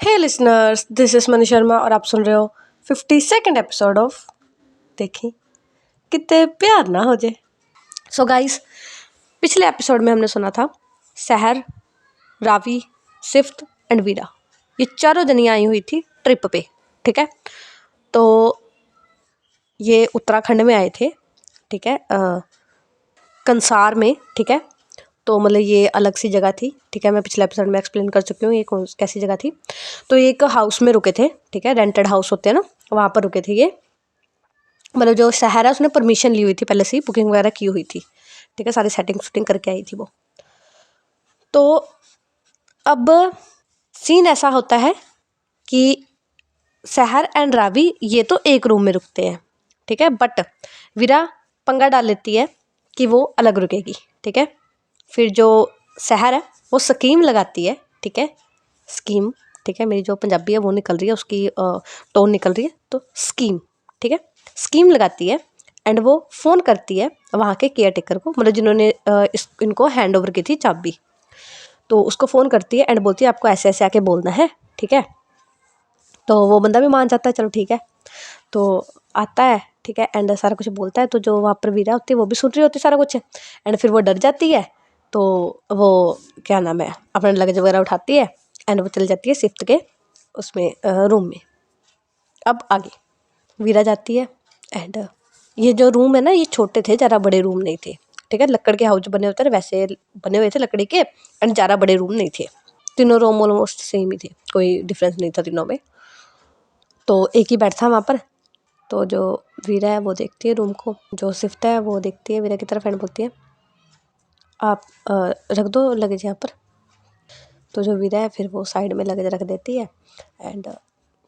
Hey listeners, this is Mani Sharma और आप सुन रहे हो 52nd एपिसोड ऑफ देखी कितने प्यार ना हो जाए। सो गाइस, पिछले एपिसोड में हमने सुना था सहर, रावी, सिफ्त एंड वीरा ये चारों जनियाँ आई हुई थी ट्रिप पे। ठीक है, तो ये उत्तराखंड में आए थे। ठीक है, कंसार में। ठीक है, तो मतलब ये अलग सी जगह थी। ठीक है, मैं पिछले एपिसोड में एक्सप्लेन कर चुकी हूँ ये कैसी जगह थी। तो ये एक हाउस में रुके थे। ठीक है, रेंटेड हाउस होते हैं ना, वहाँ पर रुके थे ये। मतलब जो शहर है उसने परमिशन ली हुई थी, पहले से ही बुकिंग वगैरह की हुई थी। ठीक है, सारी सेटिंग शूटिंग करके आई थी वो। तो अब सीन ऐसा होता है कि सहर एंड रावी ये तो एक रूम में रुकते हैं। ठीक है, बट वीरा पंगा डाल लेती है कि वो अलग रुकेगी। ठीक है, फिर जो सहर है वो स्कीम लगाती है। ठीक है, स्कीम। ठीक है, मेरी जो पंजाबी है वो निकल रही है, उसकी टोन निकल रही है, तो स्कीम। ठीक है, स्कीम लगाती है एंड वो फ़ोन करती है वहाँ के केयर टेकर को, मतलब जिन्होंने इनको हैंड ओवर की थी चाबी। तो उसको फ़ोन करती है एंड बोलती है आपको ऐसे ऐसे आके बोलना है। ठीक है, तो वो बंदा भी मान जाता है, चलो ठीक है। तो आता है। ठीक है, एंड सारा कुछ बोलता है। तो जो वहाँ पर वीरा होती है वो भी सुन रही होती है सारा कुछ, एंड फिर वो डर जाती है। तो वो क्या नाम है, अपना लगेज वगैरह उठाती है एंड वो चली जाती है सिफ्त के उसमें रूम में। अब आगे वीरा जाती है एंड ये जो रूम है ना ये छोटे थे, ज़्यादा बड़े रूम नहीं थे। ठीक है, लकड़ के हाउस बने होते हैं वैसे बने हुए थे लकड़ी के, एंड ज़्यादा बड़े रूम नहीं थे। तीनों रूम ऑलमोस्ट सेम ही थे, कोई डिफरेंस नहीं था तीनों में। तो एक ही बेड था वहाँ पर। तो जो वीरा है वो देखती है रूम को, जो सिफ्त है वो देखती है वीरा की तरफ एंड बोलती है आप रख दो लगेज यहाँ पर। तो जो वीरा है फिर वो साइड में लगेज रख देती है एंड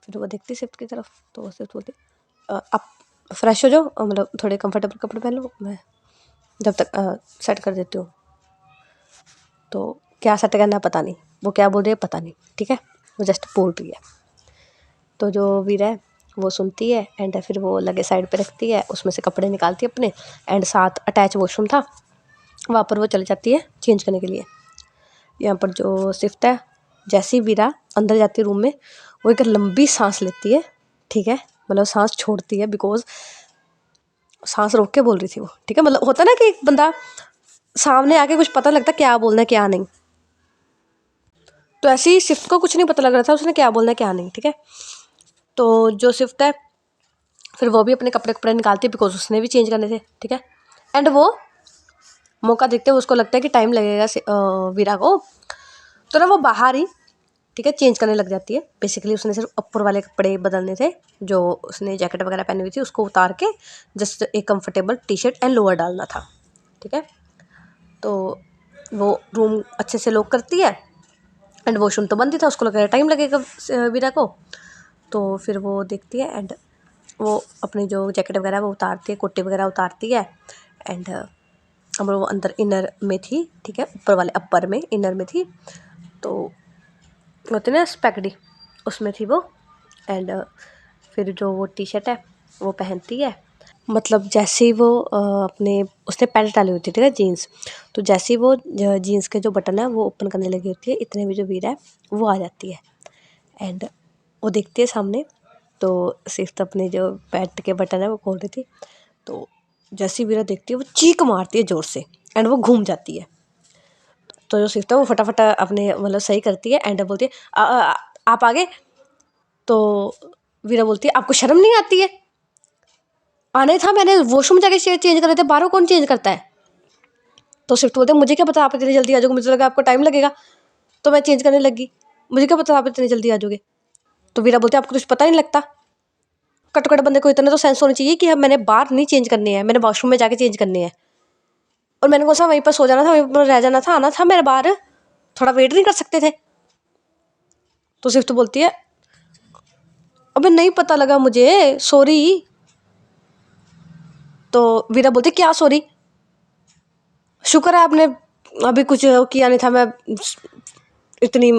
फिर वो देखती है सिफ्त की तरफ। तो वो सिफ्त बोलती है आप फ्रेश हो जाओ, मतलब थोड़े कंफर्टेबल कपड़े पहन लो, मैं जब तक सेट कर देती हूँ। तो क्या सेट करना है पता नहीं, वो क्या बोल रही है पता नहीं। ठीक है, वो जस्ट बोल रही है। तो जो वीरा है वो सुनती है एंड फिर वो लगे साइड पे रखती है, उसमें से कपड़े निकालती है अपने, एंड साथ अटैच वॉशरूम था, वहाँ पर वो चली जाती है चेंज करने के लिए। यहाँ पर जो सिफ्त है जैसे ही वीरा अंदर जाती है रूम में, वो एक लंबी सांस लेती है। ठीक है, मतलब सांस छोड़ती है, बिकॉज सांस रोक के बोल रही थी वो। ठीक है, मतलब होता ना कि एक बंदा सामने आके कुछ पता लगता क्या बोलना है क्या नहीं, तो ऐसे ही सिफ्त को कुछ नहीं पता लग रहा था उसने क्या बोलना है क्या नहीं। ठीक है, तो जो सिफ्त है फिर वो भी अपने कपड़े कपड़े निकालती है, बिकॉज उसने भी चेंज करने थे। ठीक है, एंड वो मौका देखते हुए उसको लगता है कि टाइम लगेगा वीरा को, तो ना वो बाहर ही ठीक है चेंज करने लग जाती है। बेसिकली उसने सिर्फ ऊपर वाले कपड़े बदलने थे, जो उसने जैकेट वगैरह पहनी हुई थी उसको उतार के जस्ट एक comfortable T shirt and lower डालना था। ठीक है, तो वो रूम अच्छे से लॉक करती है एंड वॉशरूम तो बंद ही था, उसको लग रहा है टाइम लगेगा वीरा को। तो फिर वो देखती है एंड वो अपनी जो जैकेट वगैरह वो उतारती है, कोटी वगैरह उतारती है एंड हम वो अंदर इनर में थी। ठीक है, ऊपर वाले अपर में इनर में थी, तो होते ना स्पेगडी उसमें थी वो। एंड फिर जो वो टी शर्ट है वो पहनती है, मतलब जैसे ही वो अपने उसने पैंट डाली होती है। ठीक है, जीन्स, तो जैसे ही वो जीन्स के जो बटन है वो ओपन करने लगी होती है, इतने में जो वीरा है वो आ जाती है एंड वो देखती है सामने। तो सिर्फ अपने जो पैंट के बटन है वो खोल रही थी, तो जैसी वीरा देखती है वो चीख मारती है ज़ोर से एंड वो घूम जाती है। तो जो सिफ्ट है वो फटाफट अपने मतलब सही करती है एंड बोलती है आप आगे। तो वीरा बोलती है आपको शर्म नहीं आती है, आने था मैंने वॉशरूम जाके चेंज कर रहे थे, बाहरों कौन चेंज करता है। तो स्विफ्ट बोलते हैं मुझे क्या पता आप इतनी जल्दी आ जाओगे, मुझे लगा आपको टाइम लगेगा तो मैं चेंज करने लगी, मुझे क्या पता आप इतनी जल्दी आ जाओगे। तो वीरा बोलते हैं आपको कुछ पता ही नहीं लगता, कट कट बंदे को इतना तो सेंस होनी चाहिए कि मैंने बाहर नहीं चेंज करनी है, मैंने वॉशरूम में जाके चेंज करनी है, और मैंने कौन सा वहीं पर सो जाना था, वहीं पर रह जाना था, आना था मेरे बाहर, थोड़ा वेट नहीं कर सकते थे। तो स्विफ्ट बोलती है अबे नहीं पता लगा मुझे, सॉरी। तो वीरा बोलती क्या सॉरी, शुक्र है आपने अभी कुछ किया नहीं था, मैं इतनी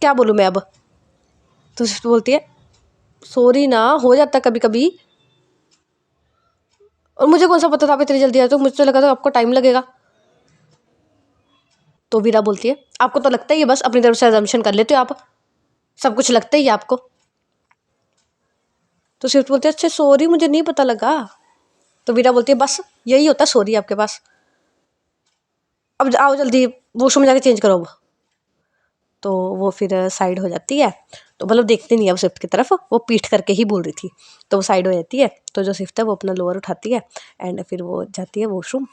क्या बोलूँ मैं अब। तो सिर्फ बोलती है सॉरी ना, हो जाता कभी कभी, और मुझे कौन सा पता था आप इतनी जल्दी आए, तो मुझे तो लगा था आपको टाइम लगेगा। तो वीरा बोलती है आपको तो लगता ही है, बस अपनी तरफ से अजम्पशन कर लेते हो आप, सब कुछ लगता ही है आपको। तो स्विफ्ट बोलती है अच्छा सॉरी मुझे नहीं पता लगा। तो वीरा बोलती है बस यही होता सॉरी आपके पास, अब आओ जल्दी वॉशरूम में जाके चेंज करो अब। तो वो फिर साइड हो जाती है, तो मतलब देखती नहीं है वो स्विफ्ट की तरफ, वो पीठ करके ही बोल रही थी। तो वो साइड हो जाती है, तो जो स्विफ्ट है वो अपना लोअर उठाती है एंड फिर वो जाती है वॉशरूम।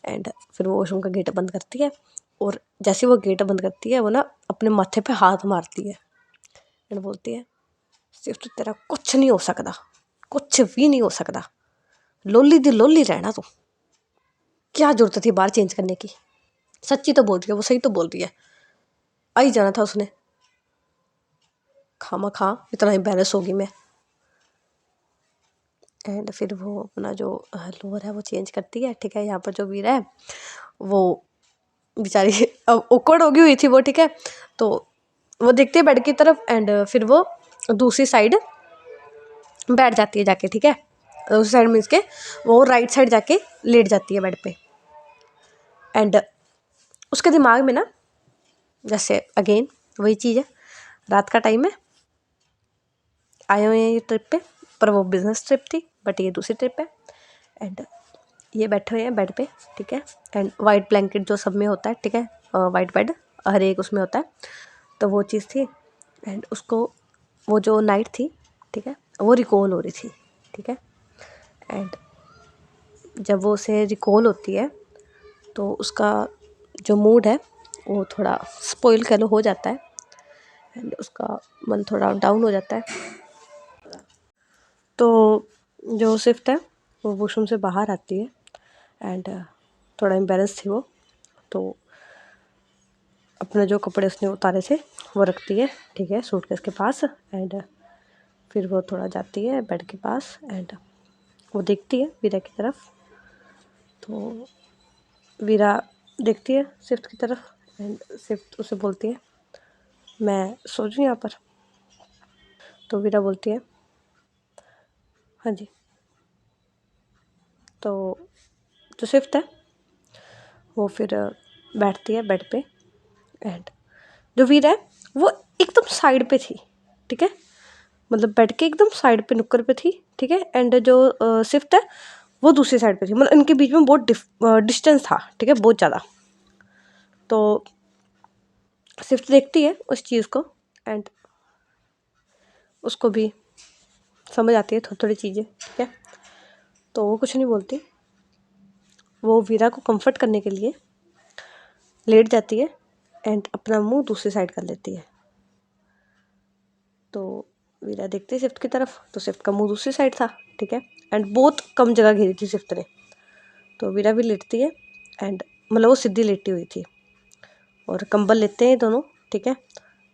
एंड फिर वो वॉशरूम का गेट बंद करती है, और जैसे वो गेट बंद करती है वो ना अपने माथे पे हाथ मारती है एंड बोलती है स्विफ्ट तेरा कुछ नहीं हो सकता, कुछ भी नहीं हो सकता, लोली दी लोली रहना तू। क्या जरूरत थी बाहर चेंज करने की, सच्ची तो बोल रही है वो, सही तो बोल रही है, आ ही जाना था उसने, खामा खा इतना एम्बेरस होगी मैं। एंड फिर वो अपना जो लोअर है वो चेंज करती है, ठीक है। यहाँ पर जो वीरा है वो बेचारी अब ओकड़ होगी हुई थी वो, ठीक है। तो वो देखती है बेड की तरफ एंड फिर वो दूसरी साइड बैठ जाती है जाके, ठीक है। दूसरी साइड मीन्स के वो राइट साइड जाके लेट जाती है बेड पे। एंड उसके दिमाग में ना जैसे अगेन वही चीज़ है, रात का टाइम है, आए हुए हैं ये ट्रिप पे, पर वो बिजनेस ट्रिप थी बट ये दूसरी ट्रिप है। एंड ये बैठे हुए हैं बेड पे, ठीक है। एंड वाइट ब्लैंकेट जो सब में होता है, ठीक है, वाइट बेड हर एक उसमें होता है, तो वो चीज़ थी। एंड उसको वो जो नाइट थी, ठीक है, वो रिकॉल हो रही थी, ठीक है। एंड जब वो उसे रिकॉल होती है तो उसका जो मूड है वो थोड़ा स्पॉइल कह लो हो जाता है एंड उसका मन थोड़ा डाउन हो जाता है। तो जो स्विफ्ट है वो वॉशरूम से बाहर आती है एंड थोड़ा एम्बेरस थी वो, तो अपने जो कपड़े उसने उतारे थे वो रखती है, ठीक है, सूटकेस के पास। एंड फिर वो थोड़ा जाती है बेड के पास एंड वो देखती है वीरा की तरफ। तो वीरा देखती है स्विफ्ट की तरफ एंड स्विफ्ट उसे बोलती है मैं सो जाऊँ यहाँ पर। तो वीरा बोलती है हाँ जी। तो जो स्विफ्ट है वो फिर बैठती है बेड पे एंड जो वीरा है वो एकदम साइड पे थी, ठीक है, मतलब बेड के एकदम साइड पे नुक्कड़ पे थी, ठीक है। एंड जो स्विफ्ट है वो दूसरी साइड पे थी, मतलब इनके बीच में बहुत डिस्टेंस था, ठीक है, बहुत ज़्यादा। तो स्विफ्ट देखती है उस चीज़ को एंड उसको भी समझ आती है थोड़ी थोड़ी चीज़ें, ठीक है। तो वो कुछ नहीं बोलती, वो वीरा को कंफर्ट करने के लिए लेट जाती है एंड अपना मुंह दूसरी साइड कर लेती है। तो वीरा देखती है स्विफ्ट की तरफ, तो स्विफ्ट का मुंह दूसरी साइड था, ठीक है। एंड बहुत कम जगह घेरी थी स्विफ्ट ने। तो वीरा भी लेटती है एंड मतलब वो सीधी लेटी हुई थी और कंबल लेते हैं दोनों, ठीक है।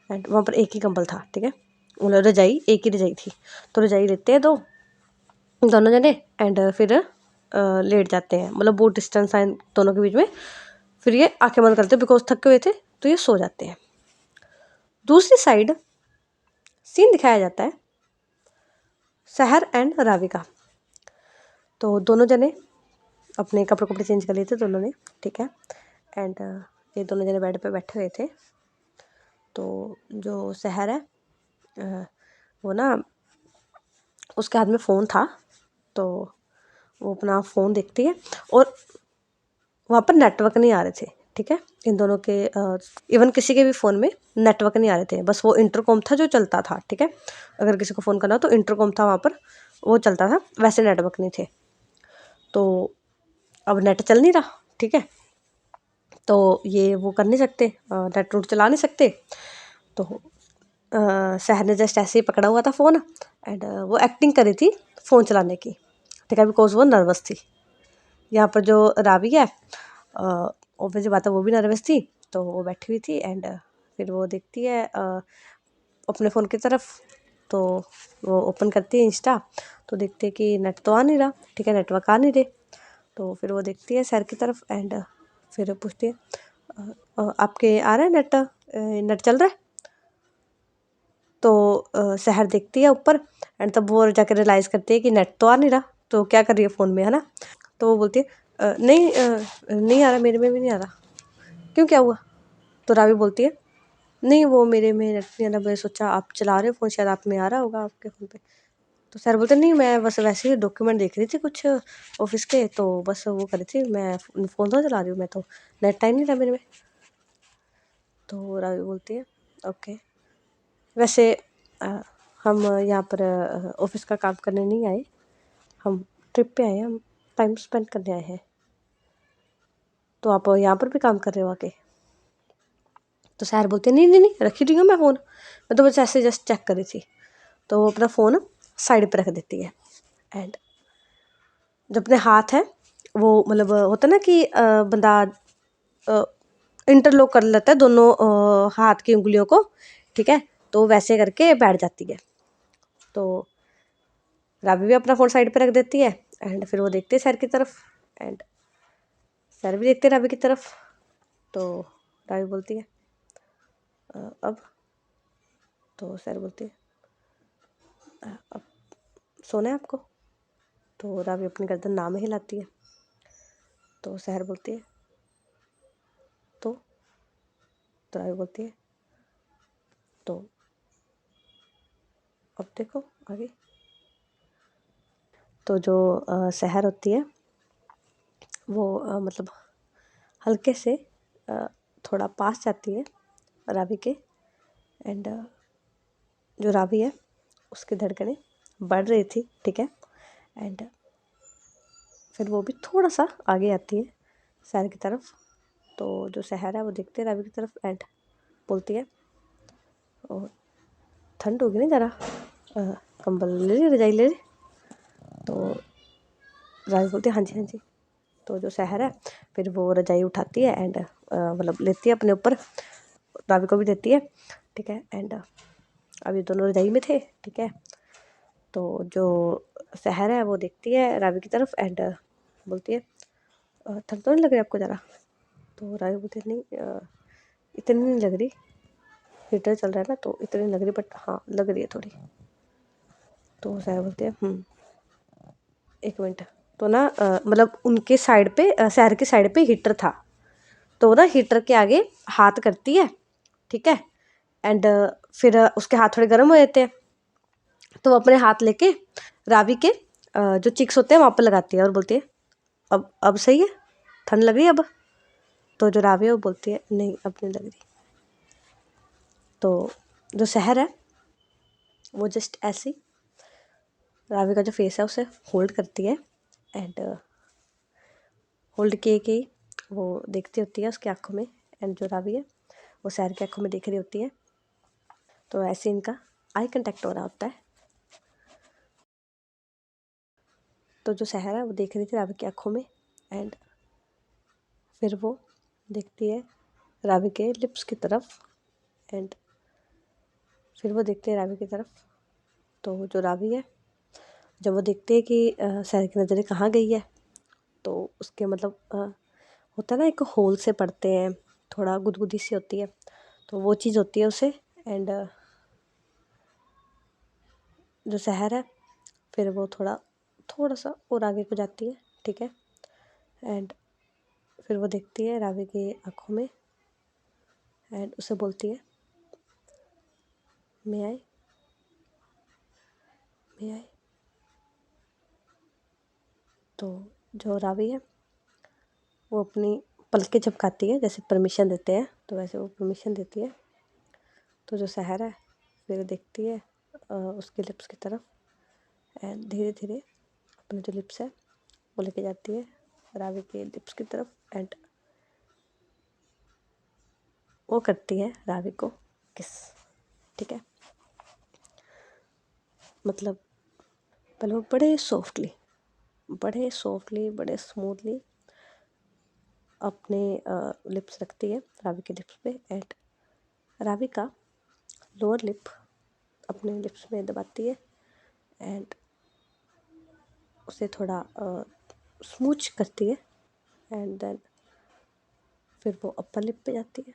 एंड वहाँ पर एक ही कंबल था, ठीक है, मतलब रजाई एक ही रजाई थी। तो रजाई लेते हैं दोनों जने एंड फिर लेट जाते हैं, मतलब बहुत डिस्टेंस है दोनों के बीच में। फिर ये आंखें बंद करते हैं बिकॉज थके हुए थे, तो ये सो जाते हैं। दूसरी साइड सीन दिखाया जाता है सहर एंड रावी का। तो दोनों जने अपने कपड़े कपड़े चेंज कर लिए थे दोनों ने, ठीक है। एंड ये दोनों जने बेड पे बैठे हुए थे। तो जो सहर है वो ना उसके हाथ में फ़ोन था, तो वो अपना फ़ोन देखती है और वहाँ पर नेटवर्क नहीं आ रहे थे, ठीक है, इन दोनों के इवन किसी के भी फ़ोन में नेटवर्क नहीं आ रहे थे, बस वो इंटरकॉम था जो चलता था, ठीक है। अगर किसी को फ़ोन करना हो तो इंटरकॉम था वहाँ पर, वो चलता था, वैसे नेटवर्क नहीं थे। तो अब नेट चल नहीं रहा, ठीक है, तो ये वो कर नहीं सकते, नेट रूट चला नहीं सकते। तो सहर ने जस्ट ऐसे ही पकड़ा हुआ था फ़ोन एंड वो एक्टिंग करी थी फ़ोन चलाने की, ठीक है, बिकॉज वो नर्वस थी। यहाँ पर जो रावी है ऑब्वियसली बात है वो भी नर्वस थी, तो वो बैठी हुई थी एंड फिर वो देखती है अपने फ़ोन की तरफ। तो वो ओपन करती है इंस्टा, तो देखती है कि नेट तो आ नहीं रहा, ठीक है, नेटवर्क आ नहीं रहे। तो फिर वो देखती है सर की तरफ एंड फिर पूछती है आपके आ रहा है नेट, नेट चल रहा है। तो सहर देखती है ऊपर एंड तब वो जाकर रियलाइज़ करती है कि नेट तो आ नहीं रहा, तो क्या कर रही है फ़ोन में, है ना। तो वो बोलती है नहीं नहीं आ रहा, मेरे में भी नहीं आ रहा, क्यों क्या हुआ। तो रावी बोलती है नहीं वो मेरे में नेट नहीं आ रहा, मैंने सोचा आप चला रहे हो फ़ोन, शायद आप में आ रहा होगा आपके फ़ोन पे। तो सर बोलते नहीं मैं बस वैसे ही डॉक्यूमेंट देख रही थी कुछ ऑफिस के, तो बस वो कर रही थी, मैं फ़ोन तो चला रही हूँ, मैं तो नेट टाइम नहीं था मेरे में। तो रावी बोलती है ओके, वैसे हम यहाँ पर ऑफिस का काम करने नहीं आए, हम ट्रिप पे आए हैं, हम टाइम स्पेंड करने आए हैं। तो आप यहाँ पर भी काम कर रहे हो आके? तो सर बोलते नहीं नहीं नहीं रखी रही हूँ मैं फ़ोन, मैं तो बस ऐसे जस्ट चेक कर रही थी। तो वो अपना फ़ोन साइड पर रख देती है एंड जो अपने हाथ है वो मतलब होता है ना कि बंदा इंटरलॉक कर लेता है दोनों हाथ की उंगलियों को, ठीक है, तो वैसे करके बैठ जाती है। तो राबी भी अपना फ़ोन साइड पे रख देती है एंड फिर वो देखते हैं सर की तरफ एंड सर भी देखते हैं राबी की तरफ। तो राबी बोलती है अब? तो सर बोलती है अब सोना है आपको? तो राबी अपनी गर्दन ना में हिलाती है। तो सर बोलती है तो राबी बोलती है तो अब देखो आगे। तो जो सहर होती है वो मतलब हल्के से थोड़ा पास जाती है रावी के एंड जो रावी है उसकी धड़कनें बढ़ रही थी, ठीक है, एंड फिर वो भी थोड़ा सा आगे आती है सहर की तरफ। तो जो सहर है वो देखते है रावी की तरफ एंड बोलती है और ठंड होगी ना ज़रा, कंबल ले ली, रजाई ले ली। तो रावी बोलती है हाँ जी हाँ जी। तो जो सहर है फिर वो रजाई उठाती है एंड मतलब लेती है अपने ऊपर, रावी को भी देती है, ठीक है, एंड अभी दोनों रजाई में थे, ठीक है। तो जो सहर है वो देखती है रावी की तरफ एंड बोलती है ठंड तो नहीं लग रही आपको ज़रा? तो रावी बोलती है नहीं इतनी नहीं लग रही, हीटर चल रहा है ना तो इतनी नहीं लग रही, बट हाँ लग रही है थोड़ी। तो सहर बोलती है एक मिनट। तो ना मतलब उनके साइड पे सहर की साइड पे हीटर था, तो ना हीटर के आगे हाथ करती है, ठीक है, एंड फिर उसके हाथ थोड़े गर्म हो जाते हैं, तो वो अपने हाथ लेके रावी के जो चिक्स होते हैं वहाँ पर लगाती है और बोलती है अब सही है, ठंड लग रही है अब? तो जो रावी है वो बोलती है नहीं अब नहीं लग रही। तो जो सहर है वो जस्ट ऐसी रावी का जो फेस है उसे होल्ड करती है एंड होल्ड किए कि वो देखती होती है उसकी आंखों में एंड जो रावी है वो सहर की आंखों में देख रही होती है। तो ऐसे इनका आई कांटेक्ट हो रहा होता है। तो जो सहर है वो देख रही थी रावी की आंखों में एंड फिर वो देखती है रावी के लिप्स की तरफ एंड फिर वो देखते हैं रावी की तरफ। तो जो रावी है जब वो देखते हैं कि सहर की नज़रें कहाँ गई है, तो उसके मतलब होता है ना एक होल से पड़ते हैं, थोड़ा गुदगुदी सी होती है, तो वो चीज़ होती है उसे एंड जो सहर है फिर वो थोड़ा थोड़ा सा और आगे को जाती है, ठीक है, एंड फिर वो देखती है रावी की आँखों में एंड उसे बोलती है मैं आई मैं आई। तो जो रावी है वो अपनी पलकें झपकाती है जैसे परमिशन देते हैं, तो वैसे वो परमिशन देती है। तो जो सहर है फिर देखती है उसके लिप्स की तरफ एंड धीरे धीरे अपने जो लिप्स है वो लेके जाती है रावी के लिप्स की तरफ एंड वो करती है रावी को किस, ठीक है, मतलब पहले वो बड़े सॉफ्टली बड़े स्मूथली अपने लिप्स रखती है रावी के लिप्स पे एंड रावी का लोअर लिप अपने लिप्स में दबाती है एंड उसे थोड़ा स्मूच करती है एंड देन फिर वो अपर लिप पे जाती है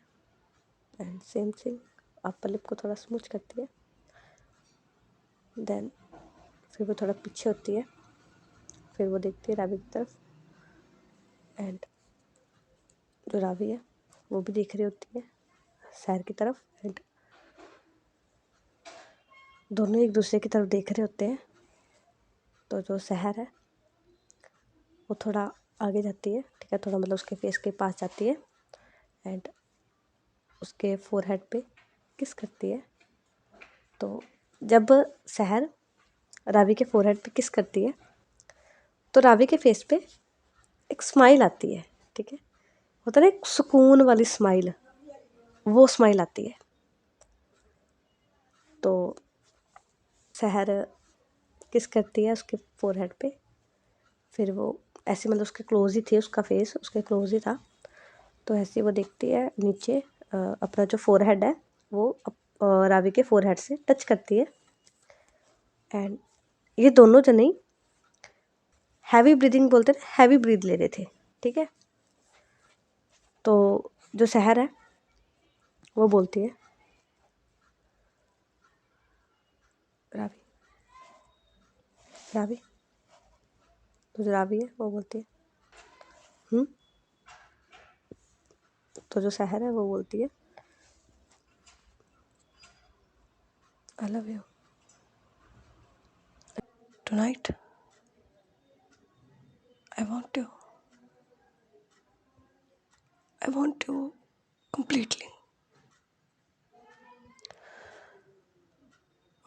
and same thing upper lip को थोड़ा स्मूच करती है, देन फिर वो थोड़ा पीछे होती है, फिर वो देखती है रावी की तरफ एंड जो रावी है वो भी देख रही होती है सहर की तरफ एंड दोनों एक दूसरे की तरफ देख रहे होते हैं। तो जो सहर है वो थोड़ा आगे जाती है, ठीक है, थोड़ा मतलब उसके फेस के पास जाती है एंड उसके फोरहेड पे किस करती है। तो जब सहर रावी के फोरहेड पे किस करती है तो रावी के फेस पे एक स्माइल आती है, ठीक है, होता है ना एक सुकून वाली स्माइल, वो स्माइल आती है। तो सहर किस करती है उसके फोरहेड पे, फिर वो ऐसे मतलब उसके क्लोज ही थे, उसका फेस उसके क्लोज ही था। तो ऐसे वो देखती है नीचे, अपना जो फोरहेड है वो रावी के फोरहेड से टच करती है एंड ये दोनों जने हैवी ब्रीदिंग बोलते हैं, हैवी ब्रीद ले रहे थे, ठीक है। तो जो सहर है वो बोलती है रावी, रावी, तो जो रावी है वो बोलती है तो जो सहर है वो बोलती है आई love you tonight, I want you, I want you completely,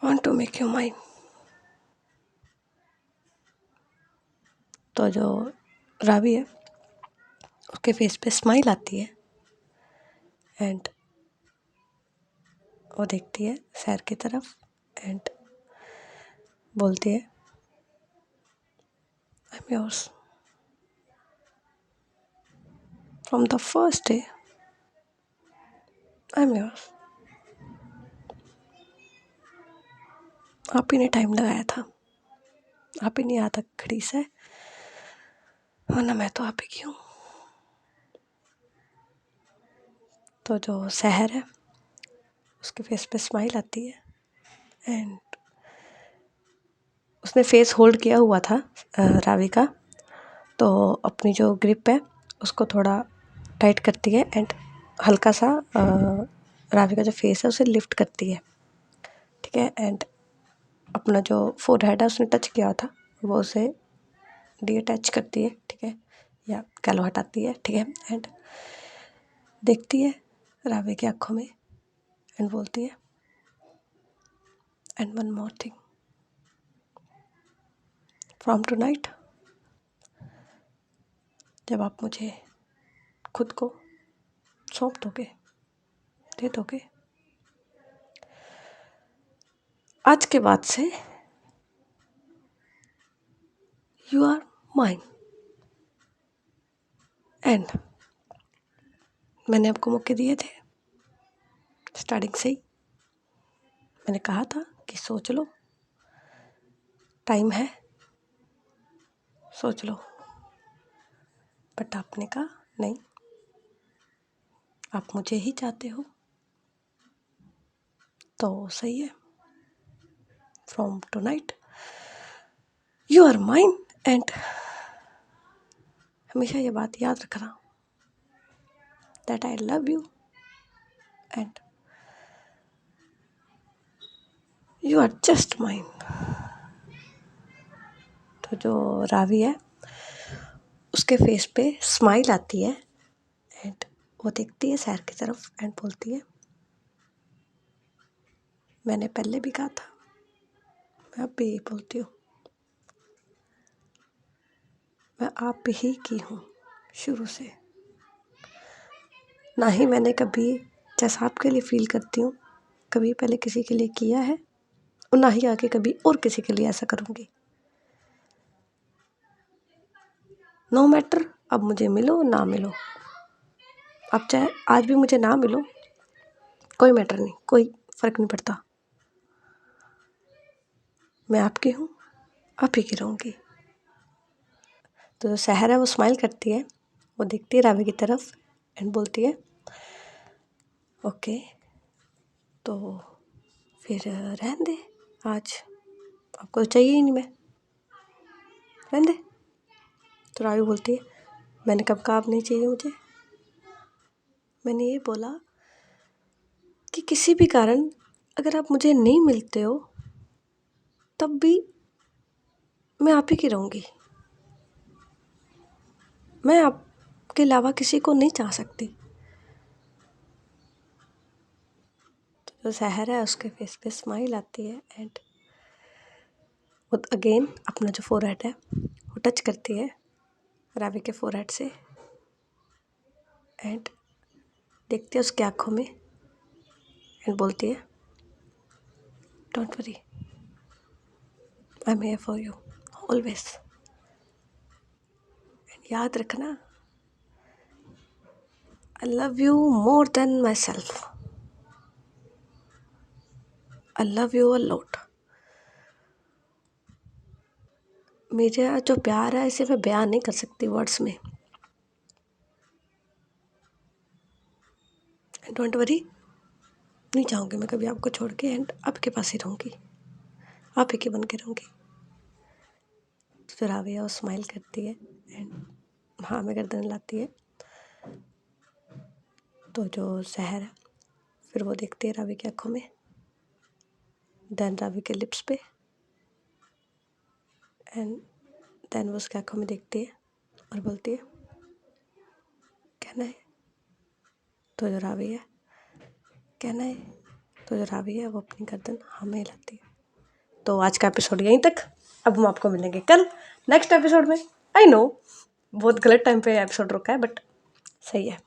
want to make you mine। तो जो रावी है उसके फेस पे स्माइल आती है एंड वो देखती है सैर की तरफ एंड बोलती है I am yours from the first day, I am yours. आप ही ने टाइम लगाया था, आप ही ने यहाँ तक खड़ी से, वरना मैं तो आप ही की हूँ। तो जो सहर है उसके फेस पे स्माइल आती है एंड उसने फेस होल्ड किया हुआ था रावी का, तो अपनी जो ग्रिप है उसको थोड़ा टाइट करती है एंड हल्का सा रावी का जो फेस है उसे लिफ्ट करती है, ठीक है, एंड अपना जो फोरहेड है उसने टच किया था वो उसे डीअटैच करती है, ठीक है, या कैलो हटाती है, ठीक है, एंड देखती है रावी की आंखों में एंड बोलती है and one more thing, from tonight जब आप मुझे खुद को सौंप दोगे, दे दोगे, आज के बाद से यू आर माइन। एंड मैंने आपको मौके दिए थे स्टार्टिंग से ही, मैंने कहा था कि सोच लो, टाइम है, सोच लो, बट आपने कहा नहीं, आप मुझे ही चाहते हो, तो सही है, from tonight you are mine. And हमेशा ये बात याद रखना that I love you and you are just mine. तो जो रावी है उसके फेस पे स्माइल आती है एंड वो देखती है सैर की तरफ एंड बोलती है मैंने पहले भी कहा था, मैं अब भी यही बोलती हूँ, मैं आप ही की हूँ शुरू से। ना ही मैंने कभी जैसा आपके लिए फील करती हूँ कभी पहले किसी के लिए किया है और ना ही आगे कभी और किसी के लिए ऐसा करूँगी। नो मैटर अब मुझे मिलो ना मिलो, अब चाहे आज भी मुझे ना मिलो, कोई मैटर नहीं, कोई फ़र्क नहीं पड़ता, मैं आपकी हूँ, आप ही की रहूँगी। तो जो सहर है वो स्माइल करती है, वो देखती है रावी की तरफ एंड बोलती है ओके, तो फिर रहने दे, आज आपको तो चाहिए ही नहीं, मैं रहने दे। तो रावी बोलती है मैंने कब कहा आप नहीं चाहिए मुझे, मैंने ये बोला किसी भी कारण अगर आप मुझे नहीं मिलते हो तब भी मैं आप ही की रहूँगी। मैं आपके अलावा किसी को नहीं चाह सकती। तो जो सहर है उसके फेस पे स्माइल आती है एंड वो अगेन अपना जो फोरहेड है वो टच करती है रावी के फोरहेड से एंड देखती है उसकी आँखों में एंड बोलती है, don't worry, I am here for you always. याद रखना, आई love you more than my self. I love you a lot. मेरा जो प्यार है इसे मैं बयान नहीं कर सकती वर्ड्स में। डोंट वरी, नहीं चाहूँगी मैं कभी आपको छोड़ के एंड आपके पास ही रहूँगी, आप ही की बन के रहूँगी। तो जो रावी है वो स्माइल करती है एंड हाँ में गर्दन लाती है। तो जो सहर है फिर वो देखती है रावी की आँखों में, देन रावी के लिप्स पे एंड देन वो उसकी आँखों में देखती है और बोलती है, कहना है। तो जो रावी है कहना है। तो जो रावी है वो अपनी गर्दन हाँ में हिलाती है। तो आज का एपिसोड यहीं तक। अब हम आपको मिलेंगे कल नेक्स्ट एपिसोड में। आई नो बहुत गलत टाइम पे एपिसोड रुका है बट सही है,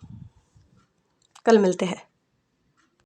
कल मिलते हैं।